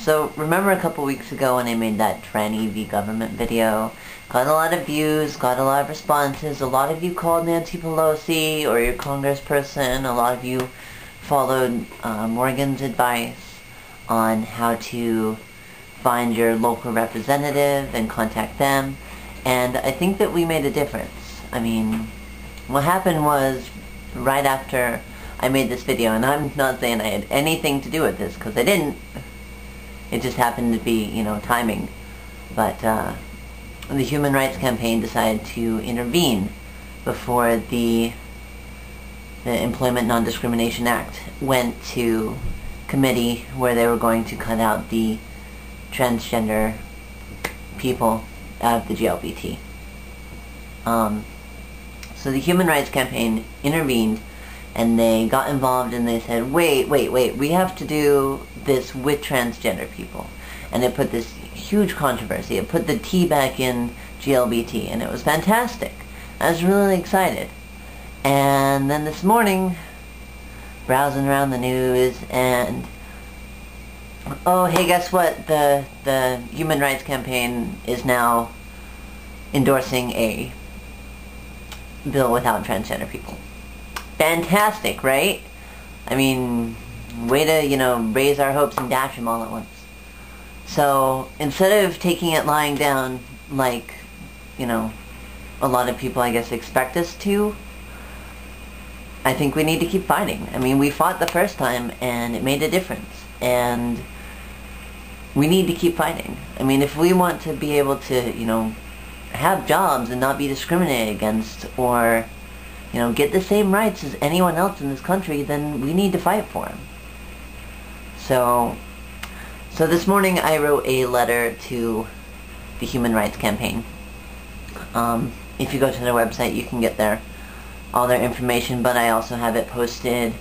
So remember a couple weeks ago when I made that tranny v government video? Got a lot of views, got a lot of responses. A lot of you called Nancy Pelosi or your congressperson. A lot of you followed Morgan's advice on how to find your local representative and contact them. And I think that we made a difference. I mean, what happened was right after I made this video, and I'm not saying I had anything to do with this, because I didn't. It just happened to be, you know, timing. But the Human Rights Campaign decided to intervene before the Employment Non-Discrimination Act went to committee, where they were going to cut out the transgender people out of the GLBT. So the Human Rights Campaign intervened, and they got involved, and they said, wait, we have to do this with transgender people. And it put this huge controversy. It put the T back in GLBT, and it was fantastic. I was really excited. And then this morning, browsing around the news, and oh, hey, guess what? The Human Rights Campaign is now endorsing a bill without transgender people. Fantastic, right? I mean, way to, you know, raise our hopes and dash them all at once. So, instead of taking it lying down like, you know, a lot of people, I guess, expect us to, I think we need to keep fighting. I mean, we fought the first time, and it made a difference. And we need to keep fighting. I mean, if we want to be able to, you know, have jobs and not be discriminated against, or, you know, get the same rights as anyone else in this country, then we need to fight for them. So this morning I wrote a letter to the Human Rights Campaign. If you go to their website, you can get all their information, but I also have it posted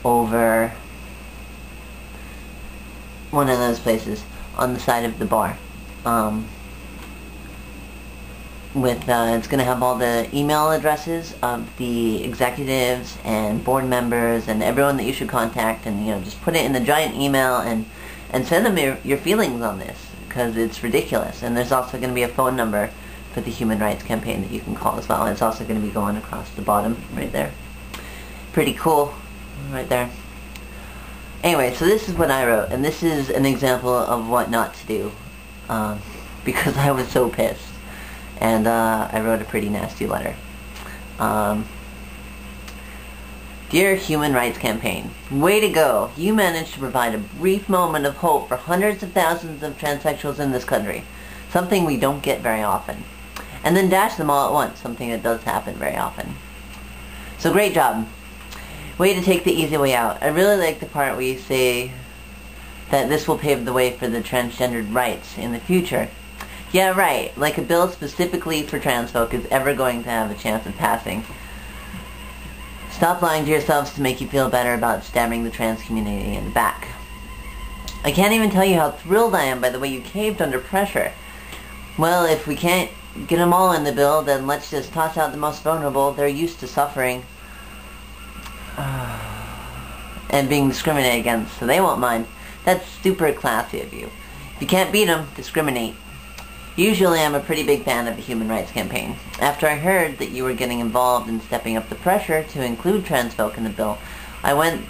over one of those places on the side of the bar. It's going to have all the email addresses of the executives and board members and everyone that you should contact, and, you know, just put it in the giant email and send them your feelings on this, because it's ridiculous. And there's also going to be a phone number for the Human Rights Campaign that you can call as well. And it's also going to be going across the bottom right there. Pretty cool right there. Anyway, so this is what I wrote, and this is an example of what not to do, because I was so pissed. And I wrote a pretty nasty letter. Dear Human Rights Campaign, way to go. You managed to provide a brief moment of hope for hundreds of thousands of transsexuals in this country, something we don't get very often. And then dash them all at once, something that does happen very often. So great job. Way to take the easy way out. I really like the part where you say that this will pave the way for the transgendered rights in the future. Yeah, right. Like a bill specifically for trans folk is ever going to have a chance of passing. Stop lying to yourselves to make you feel better about stabbing the trans community in the back. I can't even tell you how thrilled I am by the way you caved under pressure. Well, if we can't get them all in the bill, then let's just toss out the most vulnerable. They're used to suffering and being discriminated against, so they won't mind. That's super classy of you. If you can't beat them, discriminate. Usually I'm a pretty big fan of the Human Rights Campaign. After I heard that you were getting involved in stepping up the pressure to include trans folk in the bill, I went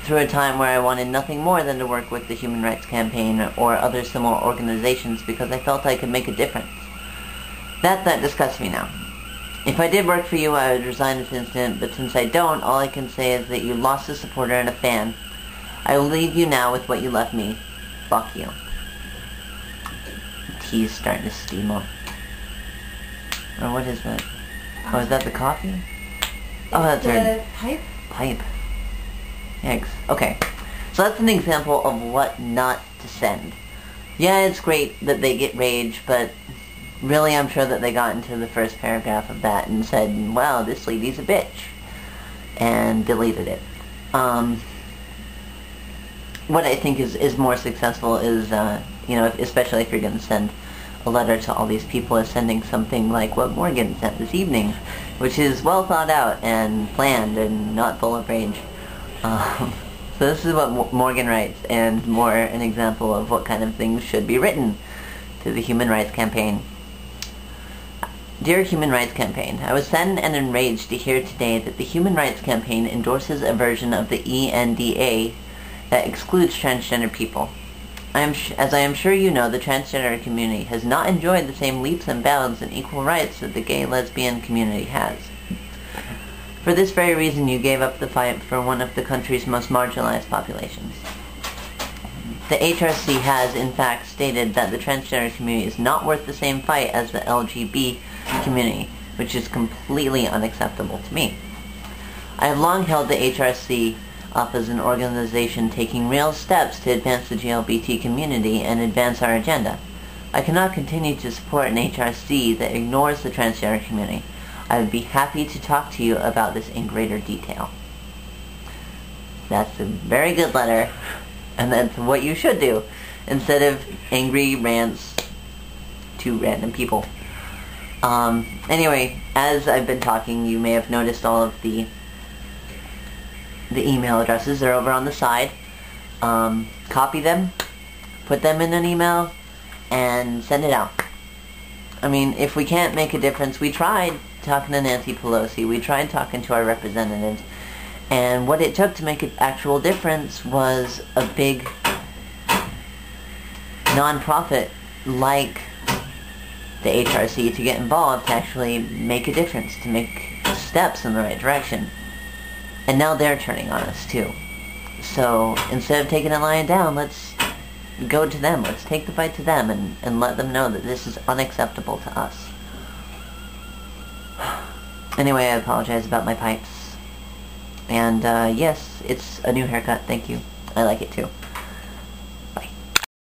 through a time where I wanted nothing more than to work with the Human Rights Campaign or other similar organizations, because I felt I could make a difference. That disgusts me now. If I did work for you, I would resign this instant, but since I don't, all I can say is that you lost a supporter and a fan. I will leave you now with what you left me. Fuck you. Tea's starting to steam up. Or what is that? Oh, is that the coffee? Oh, that's the pipe. Pipe. Yikes. Okay. So that's an example of what not to send. Yeah, it's great that they get rage, but really I'm sure that they got into the first paragraph of that and said, wow, this lady's a bitch, and deleted it. What I think is more successful is, you know, especially if you're going to send a letter to all these people, is sending something like what Morgan sent this evening, which is well thought out and planned and not full of rage. So this is what Morgan writes, and more an example of what kind of things should be written to the Human Rights Campaign. Dear Human Rights Campaign, I was saddened and enraged to hear today that the Human Rights Campaign endorses a version of the ENDA that excludes transgender people. As I am sure you know, the transgender community has not enjoyed the same leaps and bounds and equal rights that the gay lesbian community has. For this very reason, you gave up the fight for one of the country's most marginalized populations. The HRC has, in fact, stated that the transgender community is not worth the same fight as the LGBT community, which is completely unacceptable to me. I have long held the HRC up as an organization taking real steps to advance the LGBT community and advance our agenda. I cannot continue to support an HRC that ignores the transgender community. I would be happy to talk to you about this in greater detail. That's a very good letter, and that's what you should do, instead of angry rants to random people. Anyway, as I've been talking, you may have noticed all of the email addresses. They're over on the side. Copy them, put them in an email, and send it out. I mean, if we can't make a difference, we tried talking to Nancy Pelosi, we tried talking to our representatives, and what it took to make an actual difference was a big non-profit like the HRC to get involved, to actually make a difference, to make steps in the right direction. And now they're turning on us too. So instead of taking it lying down, let's go to them. Let's take the fight to them and let them know that this is unacceptable to us. Anyway, I apologize about my pipes. And yes, it's a new haircut. Thank you. I like it too.